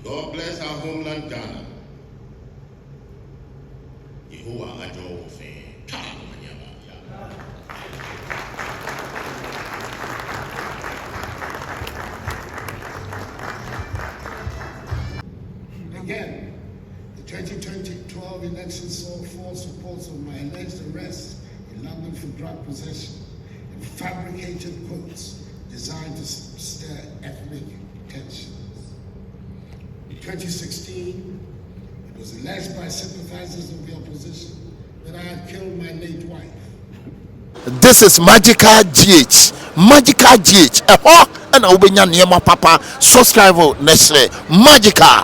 God bless our homeland Ghana. Yehovah Addo Fe. Again, the 2012 election saw false reports of my alleged arrest in London for drug possession and fabricated quotes designed to stir ethnic tensions. In 2016, it was alleged by sympathizers of the opposition that I had killed my late wife. This is Magical GH. Magical GH. And I will be Nyama Papa. Subscribe next Magical.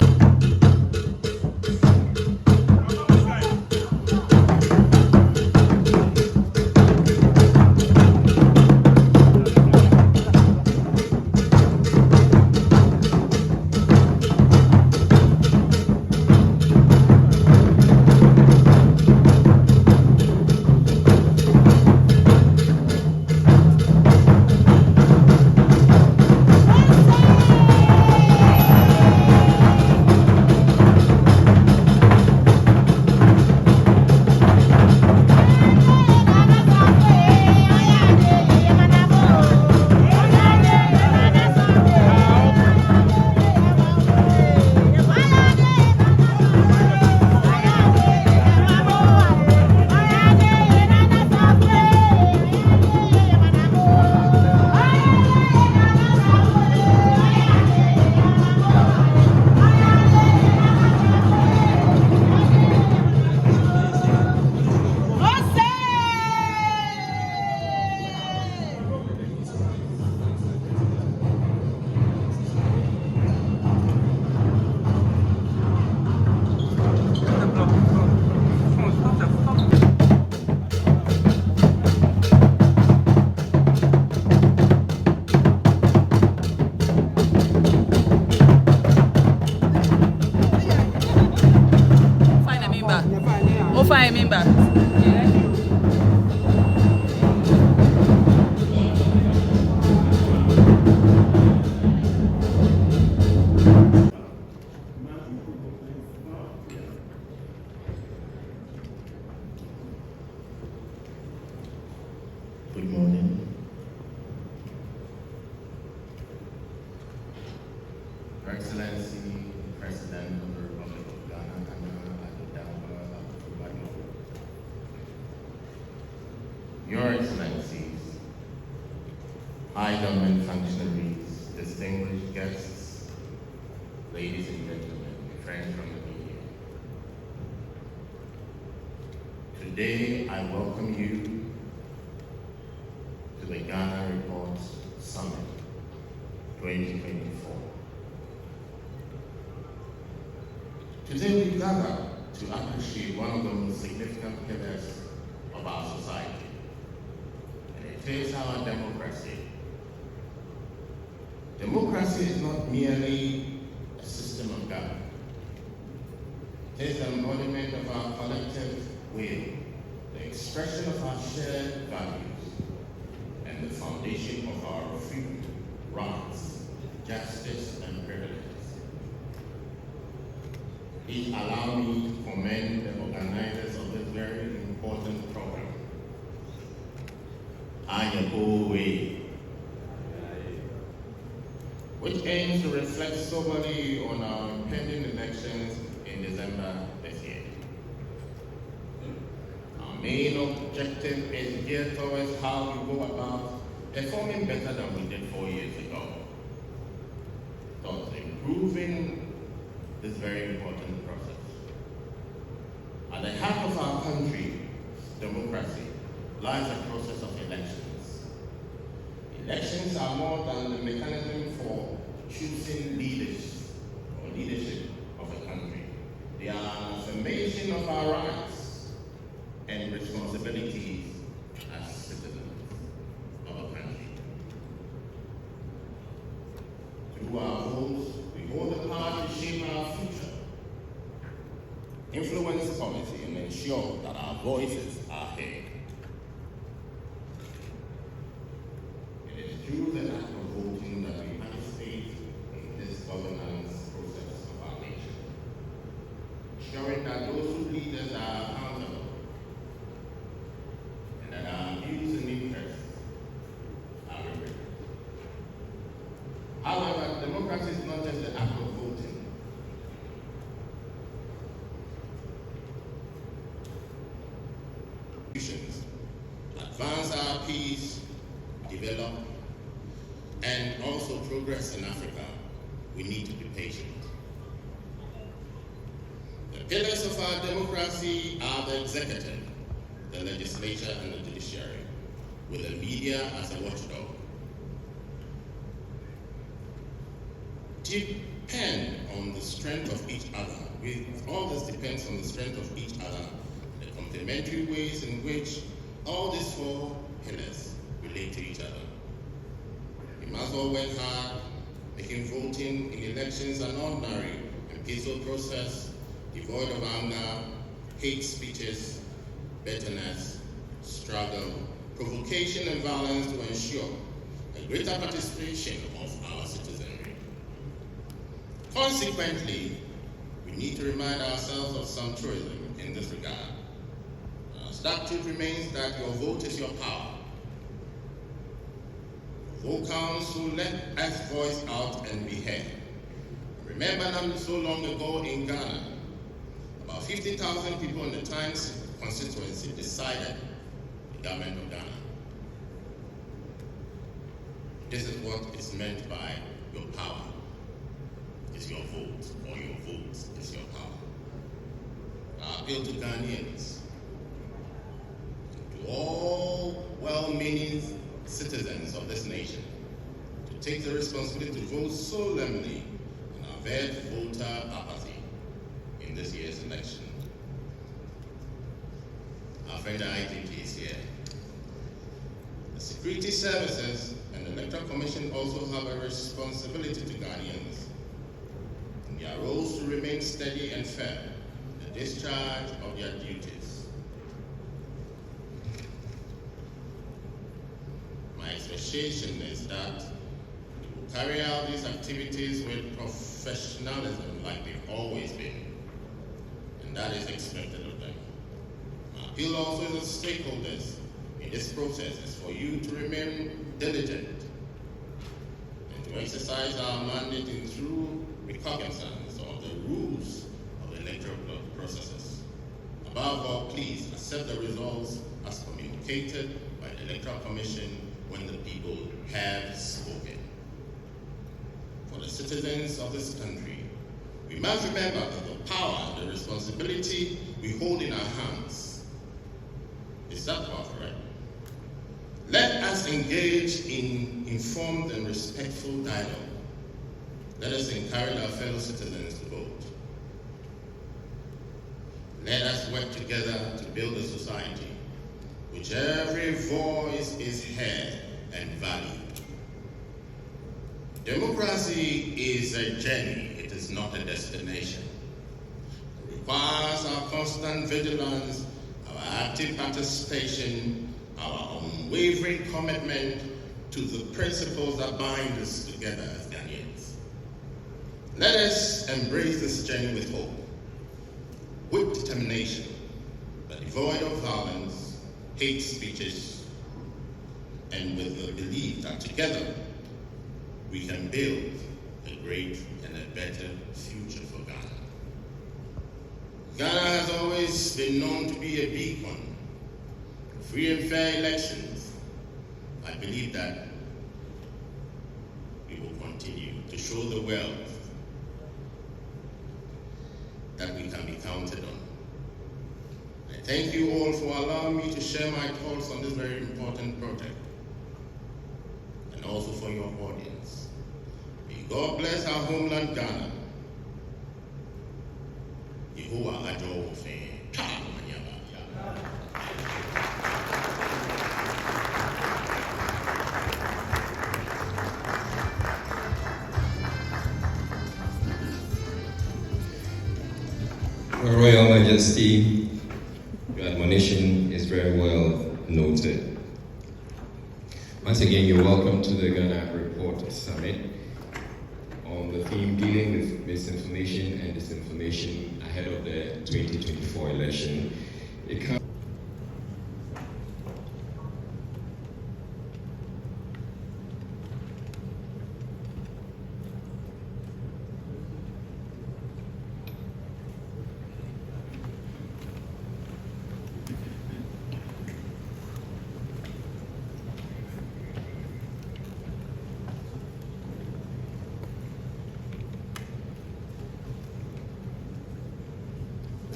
Good morning. Your Excellency, President of the Republic of Ghana, Your Excellencies, High Government functionaries, distinguished guests, ladies and gentlemen, friends from the media. Today, I welcome you to the Ghana Report Summit 2024. Today we gather to appreciate one of the most significant pillars of our society, and it is our democracy. Democracy is not merely a system of government. It is the embodiment of our collective will, the expression of our shared values, and the foundation of our freedom, rights, justice, and privileges. Please allow me to commend the organizers of this very important program. Ayabowe, which aims to reflect soberly on our impending elections in December this year. Our main objective is geared towards how we go about performing better than we did 4 years ago, towards improving this very important process. At the heart of our country's democracy lies the process of elections. Elections are more than the mechanism for choosing leaders or leadership of a country. They are an affirmation of our rights and responsibilities as citizens of a country. Through our votes, we hold the power to shape our future, influence policy, and ensure that our voices are heard. It is through the act of voting that we participate in this governance process of our contributions to advance our peace, develop, and also progress in Africa, we need to be patient. The pillars of our democracy are the executive, the legislature, and the judiciary, with the media as a watchdog. Depend on the strength of each other. All this depends on the strength of each other, the complementary ways in which all these four pillars relate to each other. We must all work hard, making voting in elections an ordinary and peaceful process, devoid of anger, hate speeches, bitterness, struggle, provocation, and violence to ensure a greater participation of our citizenry. Consequently, we need to remind ourselves of some truism in this regard. Our stark truth remains that your vote is your power. Vote counts, so let us voice out and be heard. Remember not so long ago in Ghana, about 50,000 people in the Times constituency decided the government of Ghana. This is what is meant by your power is your vote, or your vote is your power. I appeal to Ghanaians, to all well-meaning citizens of this nation, to take the responsibility to vote solemnly and avert voter apathy in this year's election. Our friend IGP is here. The security services and the Electoral Commission also have a responsibility to Ghanaians in their roles to remain steady and fair in the discharge of their duties. My expectation is that we will carry out these activities with professionalism like they've always been, and that is expected of them. My appeal also to the stakeholders in this process is for you to remain diligent and to exercise our mandate in true recognizance of the rules of the electoral processes. Above all, please accept the results as communicated by the Electoral Commission when the people have spoken. For the citizens of this country, we must remember that the power and the responsibility we hold in our hands is that power, right? Let us engage in informed and respectful dialogue. Let us encourage our fellow citizens to vote. Let us work together to build a society which every voice is heard and valued. Democracy is a journey, it is not a destination. It requires our constant vigilance, our active participation, our unwavering commitment to the principles that bind us together as Ghanaians. Let us embrace this journey with hope, with determination, but devoid of violence, hate speeches, and with the belief that together we can build a great and a better future for Ghana. Ghana has always been known to be a beacon for free and fair elections. I believe that we will continue to show the world that we can be counted on. I thank you all for allowing me to share my thoughts on this very important project, and also for your audience. May God bless our homeland, Ghana. Yehovah Addo Ofe. Your Royal Majesty, your admonition is very well noted. Once again, you're welcome to the Ghana Report Summit on the theme dealing with misinformation and disinformation ahead of the 2024 election.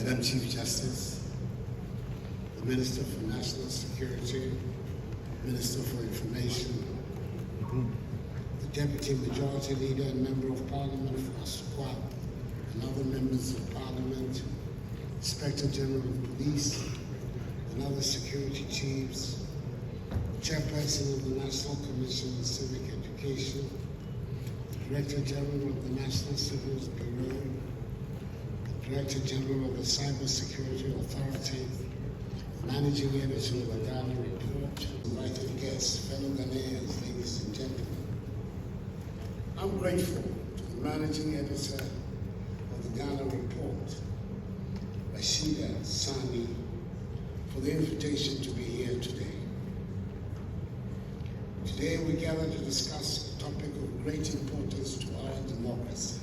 Madam Chief Justice, the Minister for National Security, Minister for Information, the Deputy Majority Leader and Member of Parliament for Asukwa, and other members of Parliament, Inspector General of Police, and other security chiefs, Chairperson of the National Commission on Civic Education, Director General of the National Civil Bureau, Director General of the Cyber Security Authority, Managing Editor of the Ghana Report, invited guests, fellow Ghanaians, ladies and gentlemen. I'm grateful to the Managing Editor of the Ghana Report, Rashida Sani, for the invitation to be here today. Today we gather to discuss a topic of great importance to our democracy,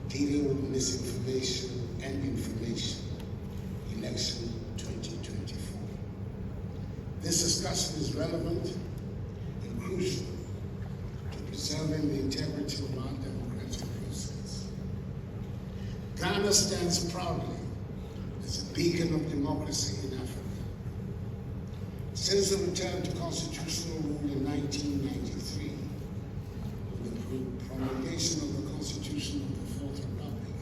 dealing with misinformation and information, election 2024. This discussion is relevant and crucial to preserving the integrity of our democratic process. Ghana stands proudly as a beacon of democracy in Africa. Since the return to constitutional rule in 1993, with the promulgation of the Constitution of the Fourth Republic,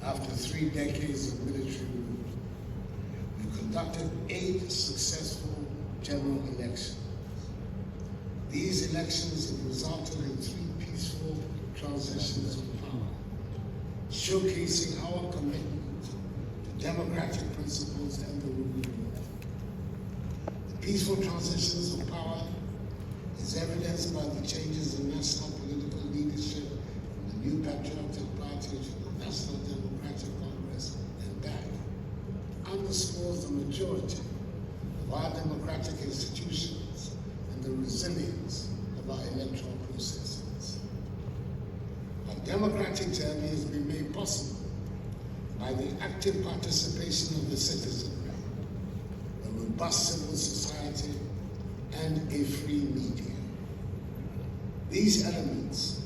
after 3 decades of military rule, we conducted 8 successful general elections. These elections have resulted in 3 peaceful transitions of power, showcasing our commitment to democratic principles and the rule of law. The peaceful transitions of power is evidenced by the changes in national political leadership from the New Patriotic Party to the National Democratic Congress and back, underscores the maturity of our democratic institutions and the resilience of our electoral processes. Our democratic journey has been made possible by the active participation of the citizenry, a robust civil society, and a free media. These elements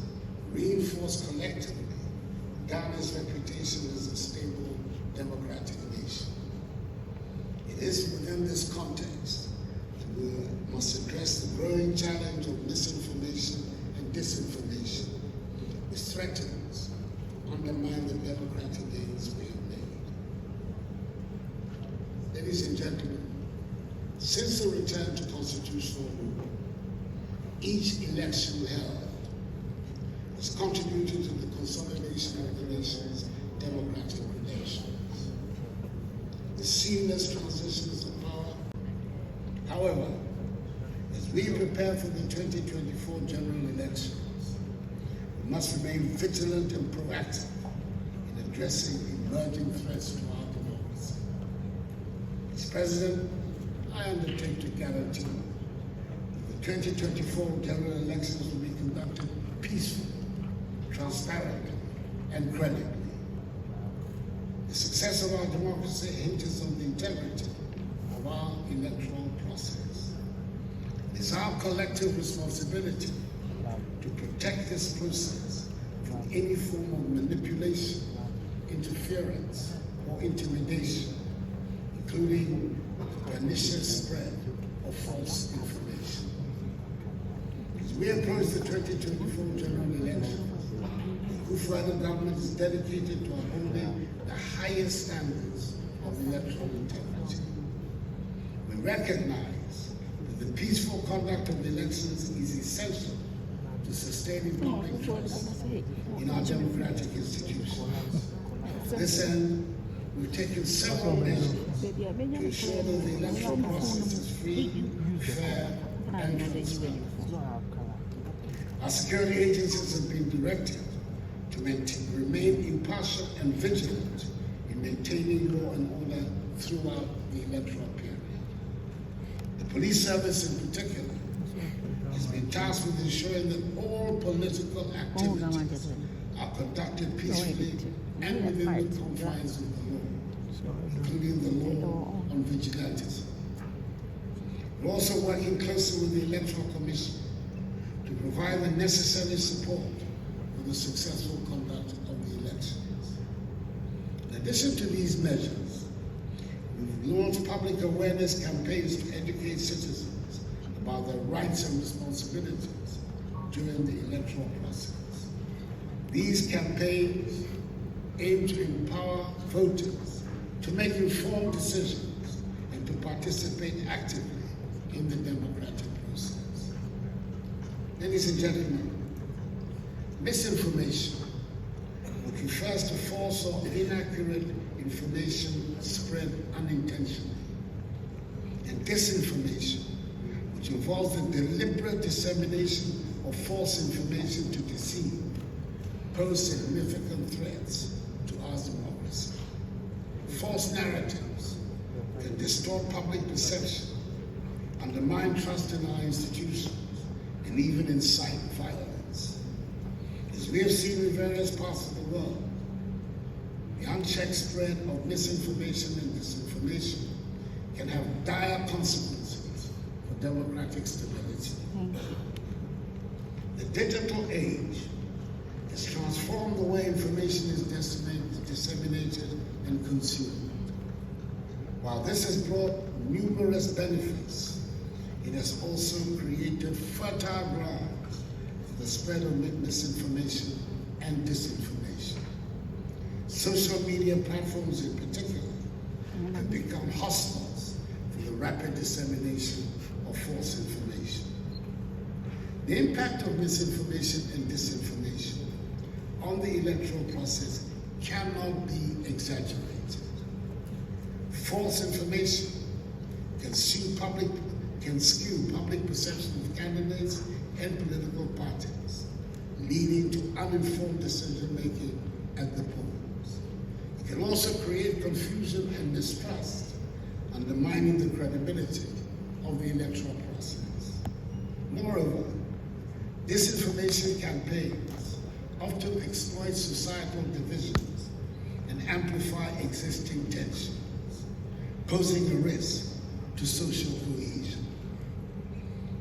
reinforce collectively Ghana's reputation as a stable democratic nation. It is within this context that we must address the growing challenge of misinformation and disinformation, which threatens to undermine the democratic gains we have made. Ladies and gentlemen, since the return to constitutional rule, each election held has contributed to the consolidation of the nation's democratic credentials. The seamless transitions of power. However, as we prepare for the 2024 general elections, we must remain vigilant and proactive in addressing emerging threats to our democracy. As President, I undertake to guarantee that the 2024 general elections will be conducted peacefully, transparently, and credibly. The success of our democracy hinges on the integrity of our electoral process. It is our collective responsibility to protect this process from any form of manipulation, interference, or intimidation, including the pernicious spread of false information. As we approach the 2024 general election, the Akuffo Addo government is dedicated to upholding the highest standards of electoral integrity. We recognize that the peaceful conduct of the elections is essential to sustaining public trust in our democratic institutions. To this end, we've taken several measures to ensure that the electoral process is free, fair, and transparent. Our security agencies have been directed to remain impartial and vigilant in maintaining law and order throughout the electoral period. The police service in particular has been tasked with ensuring that all political activities are conducted peacefully and within the confines of the law, including the law on vigilantism. We're also working closely with the Electoral Commission to provide the necessary support for the successful conduct of the elections. addition to these measures, we've launched public awareness campaigns to educate citizens about their rights and responsibilities during the electoral process. These campaigns aim to empower voters to make informed decisions and to participate actively in the democratic process. Ladies and gentlemen, misinformation, which refers to false or inaccurate information spread unintentionally, and disinformation, which involves the deliberate dissemination of false information to deceive, pose significant threats to our democracy. False narratives can distort public perception, undermine trust in our institutions, and even incite violence. As we have seen in various parts of the world, the unchecked spread of misinformation and disinformation can have dire consequences for democratic stability. The digital age has transformed the way information is disseminated and consumed. While this has brought numerous benefits, it has also created fertile ground for the spread of misinformation and disinformation. Social media platforms in particular have become hostiles for the rapid dissemination of false information. The impact of misinformation and disinformation on the electoral process cannot be exaggerated. False information can skew public perception of candidates and political parties, leading to uninformed decision-making at the polls. It can also create confusion and mistrust, undermining the credibility of the electoral process. Moreover, disinformation campaigns often exploit societal divisions and amplify existing tensions, posing a risk to social cohesion.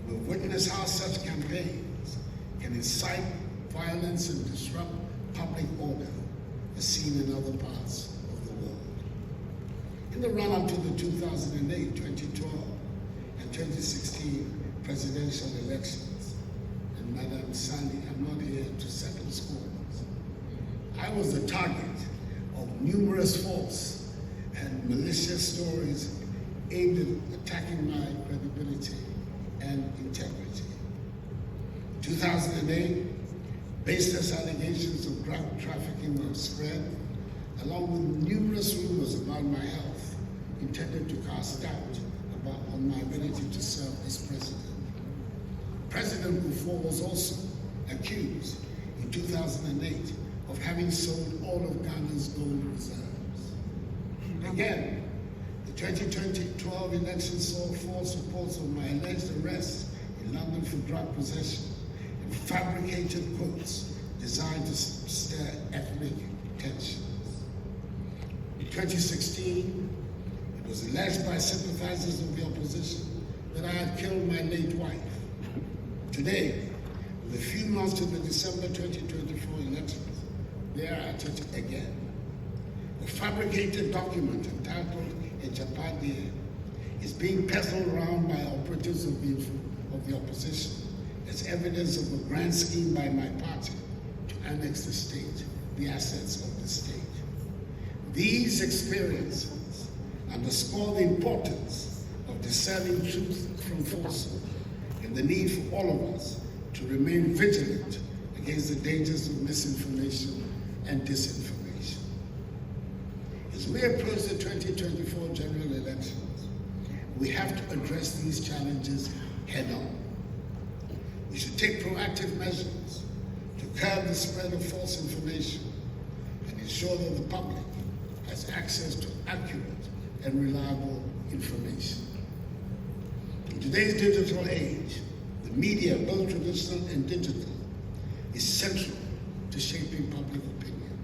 We've witnessed how such campaigns can incite violence and disrupt public order, as seen in other parts of the world. In the run-up to the 2008, 2012, and 2016 presidential elections, and Madam Sandy, I'm not here to settle scores, I was the target of numerous false and malicious stories aimed at attacking my credibility and integrity. In 2008, baseless allegations of drug trafficking were spread, along with numerous rumors about my health, intended to cast doubt on my ability to serve as president. President Akuffo was also accused in 2008 of having sold all of Ghana's gold reserves. Again, the 2012 election saw false reports of my alleged arrest in London for drug possession and fabricated quotes designed to stir ethnic tensions. In 2016, it was alleged by sympathizers of the opposition that I had killed my late wife. Today, with a few months to the December 2024 elections, they are at it again. A fabricated document entitled a Japadia is being peddled around by operatives of the opposition as evidence of a grand scheme by my party to annex the state, the assets of the state. These experiences underscore the importance of discerning truth from falsehood and the need for all of us to remain vigilant against the dangers of misinformation and disinformation. As we approach the 2024 general elections, we have to address these challenges head-on. We should take proactive measures to curb the spread of false information and ensure that the public has access to accurate and reliable information. In today's digital age, the media, both traditional and digital, is central to shaping public opinion.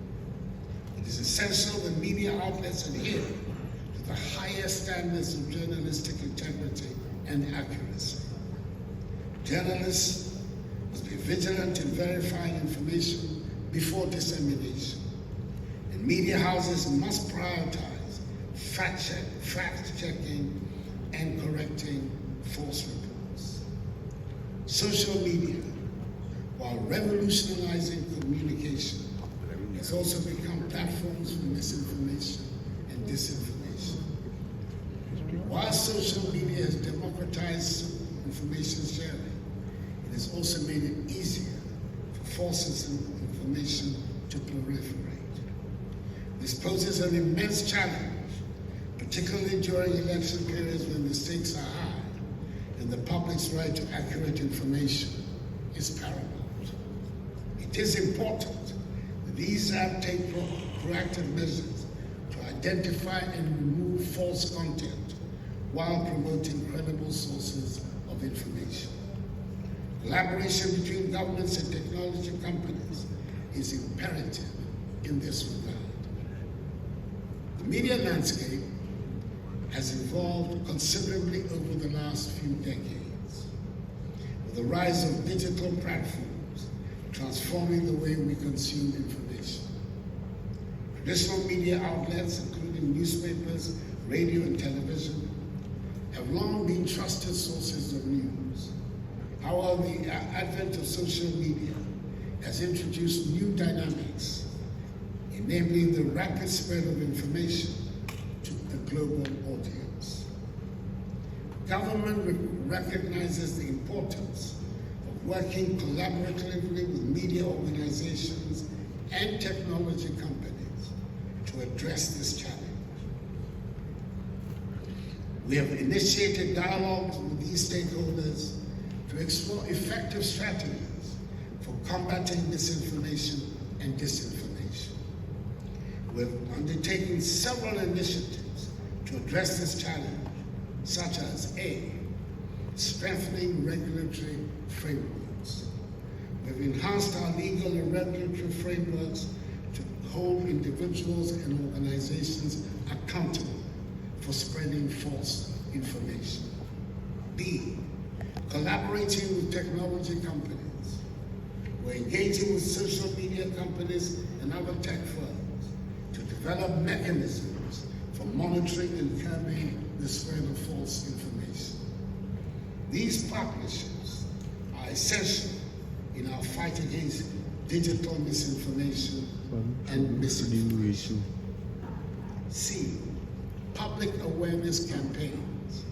It is essential that media outlets adhere to the highest standards of journalistic integrity and accuracy. Journalists must be vigilant in verifying information before dissemination and and media houses must prioritize fact-checking and correcting false reports. Social media, while revolutionizing communication, has also become platforms for misinformation and disinformation. While social media has democratized information sharing, it has also made it easier for false information to proliferate. This poses an immense challenge, particularly during election periods when the stakes are high and the public's right to accurate information is paramount. It is important that these apps take proactive measures to identify and remove false content while promoting credible sources of information. Collaboration between governments and technology companies is imperative in this regard. The media landscape has evolved considerably over the last few decades, with the rise of digital platforms transforming the way we consume information. Traditional media outlets, including newspapers, radio, and television, have long been trusted sources of news. However, the advent of social media has introduced new dynamics, enabling the rapid spread of information to a global audience. Government recognizes the importance of working collaboratively with media organizations and technology companies to address this challenge. We have initiated dialogues with these stakeholders to explore effective strategies for combating misinformation and disinformation. We have undertaken several initiatives to address this challenge, such as A, strengthening regulatory frameworks. We've enhanced our legal and regulatory frameworks to hold individuals and organizations accountable for spreading false information. B, collaborating with technology companies. We're engaging with social media companies and other tech firms to develop mechanisms for monitoring and curbing the spread of false information. These partnerships are essential in our fight against digital misinformation and misinformation. C, public awareness campaigns,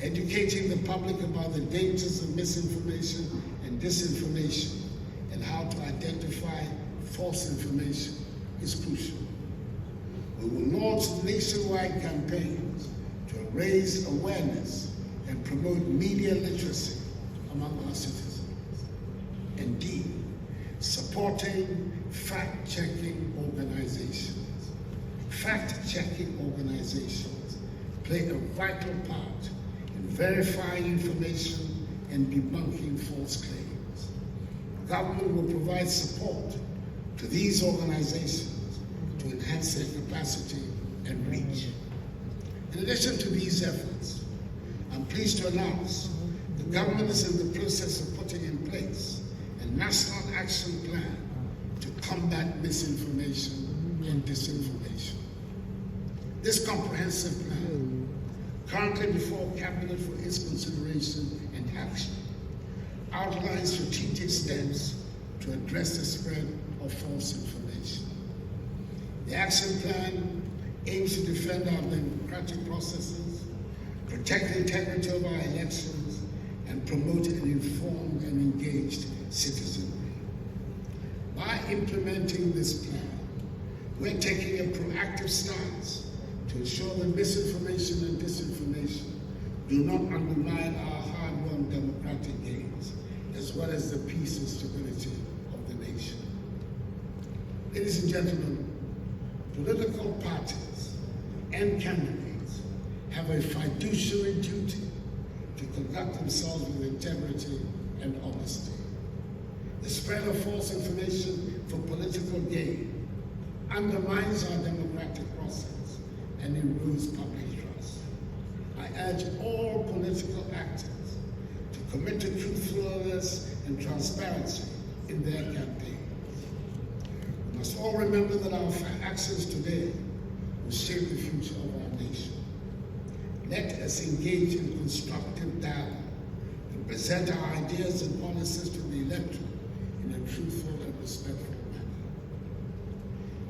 educating the public about the dangers of misinformation and disinformation and how to identify false information is crucial. We will launch nationwide campaigns to raise awareness and promote media literacy among our citizens. And D, supporting fact-checking organizations. Fact-checking organizations play a vital part in verifying information and debunking false claims. Government will provide support to these organizations to enhance their capacity and reach. In addition to these efforts, I'm pleased to announce the government is in the process of putting in place a national action plan to combat misinformation and disinformation. This comprehensive plan, currently before Cabinet for its consideration and action, outlines strategic steps to address the spread of false information. The action plan aims to defend our democratic processes, protect the integrity of our elections, and promote an informed and engaged citizenry. By implementing this plan, we're taking a proactive stance to ensure that misinformation and disinformation do not undermine our hard-won democratic gains, as well as the peace and stability of the nation. Ladies and gentlemen, political parties and candidates have a fiduciary duty to conduct themselves with integrity and honesty. The spread of false information for political gain undermines our democratic process and erodes public trust. I urge all political actors to commit to truthfulness and transparency in their campaigns. We must all remember that our actions today will shape the future of our nation. Let us engage in constructive dialogue and present our ideas and policies to the electorate in a truthful and respectful manner.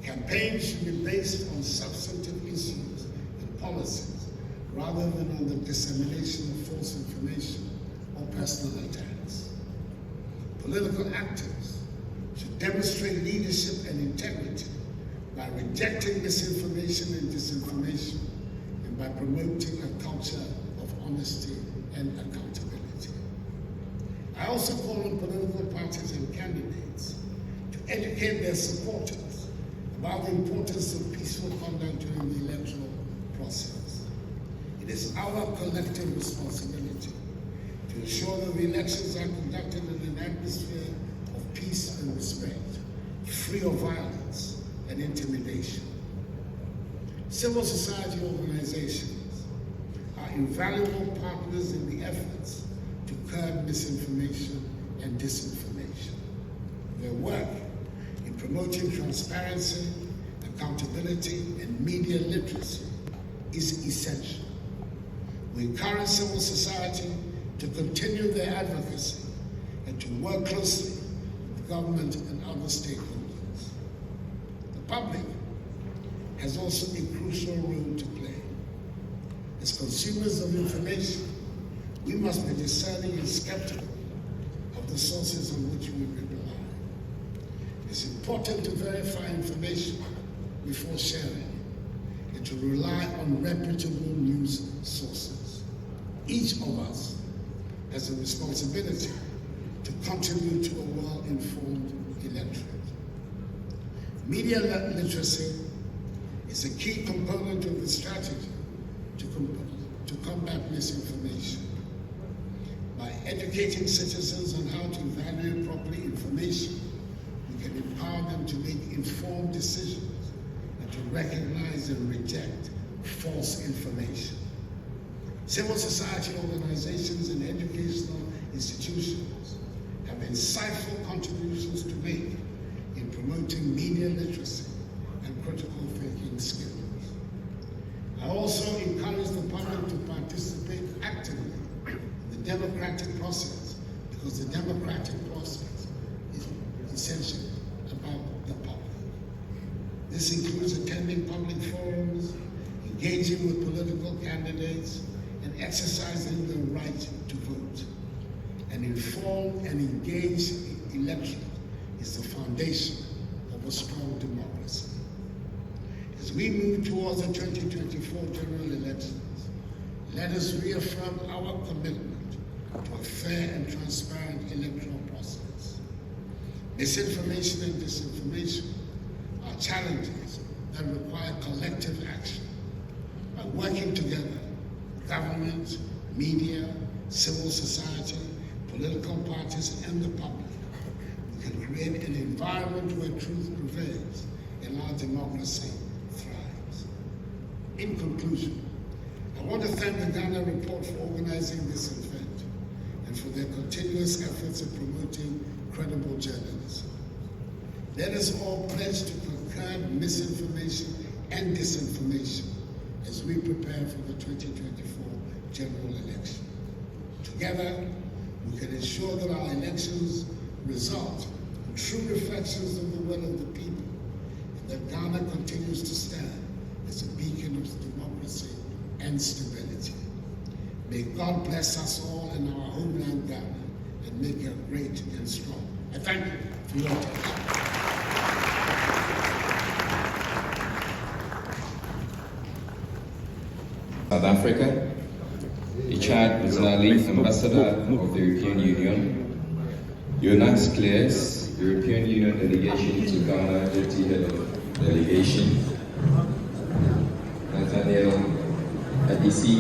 Campaigns should be based on substantive issues and policies rather than on the dissemination of false information or personal attacks. Political actors should demonstrate leadership and integrity by rejecting misinformation and disinformation and by promoting a culture of honesty and accountability. I also call on political parties and candidates to educate their supporters about the importance of peaceful conduct during the electoral process. It is our collective responsibility to ensure that the elections are conducted in an atmosphere of peace and respect, free of violence and intimidation. Civil society organizations are invaluable partners in the efforts to curb misinformation and disinformation. Their work in promoting transparency, accountability, and media literacy is essential. We encourage civil society to continue their advocacy and to work closely with government and other stakeholders. The public has also a crucial role to play. As consumers of information, we must be discerning and skeptical of the sources on which we rely. It's important to verify information before sharing and to rely on reputable news sources. Each of us has a responsibility to contribute to a well-informed electorate. Media literacy is a key component of the strategy to combat misinformation. By educating citizens on how to evaluate properly information, we can empower them to make informed decisions and to recognize and reject false information. Civil society organizations and educational institutions have insightful contributions to make in promoting media literacy and critical thinking skills. I also encourage the public to participate actively in the democratic process because the democratic process is essentially about the public. This includes attending public forums, engaging with political candidates, and exercising their right to vote. An informed and engaged electorate is the foundation of a strong democracy. As we move towards the 2024 general elections, let us reaffirm our commitment to a fair and transparent electoral process. Misinformation and disinformation are challenges that require collective action. By working together, government, media, civil society, political parties, and the public, we can create an environment where truth prevails and our democracy thrives. In conclusion, I want to thank the Ghana Report for organizing this event and for their continuous efforts in promoting credible journalism. Let us all pledge to curb misinformation and disinformation as we prepare for the 2024 general election. Together, we can ensure that our elections result in true reflections of the will of the people, and that Ghana continues to stand as a beacon of democracy and stability. May God bless us all in our homeland Ghana and make it great and strong. I thank you for your attention. South Africa, Richard Mzali, Ambassador of the European Union, Jonas Kleers, European Union Delegation to Ghana, Deputy Head of Delegation, Nathaniel Adisi,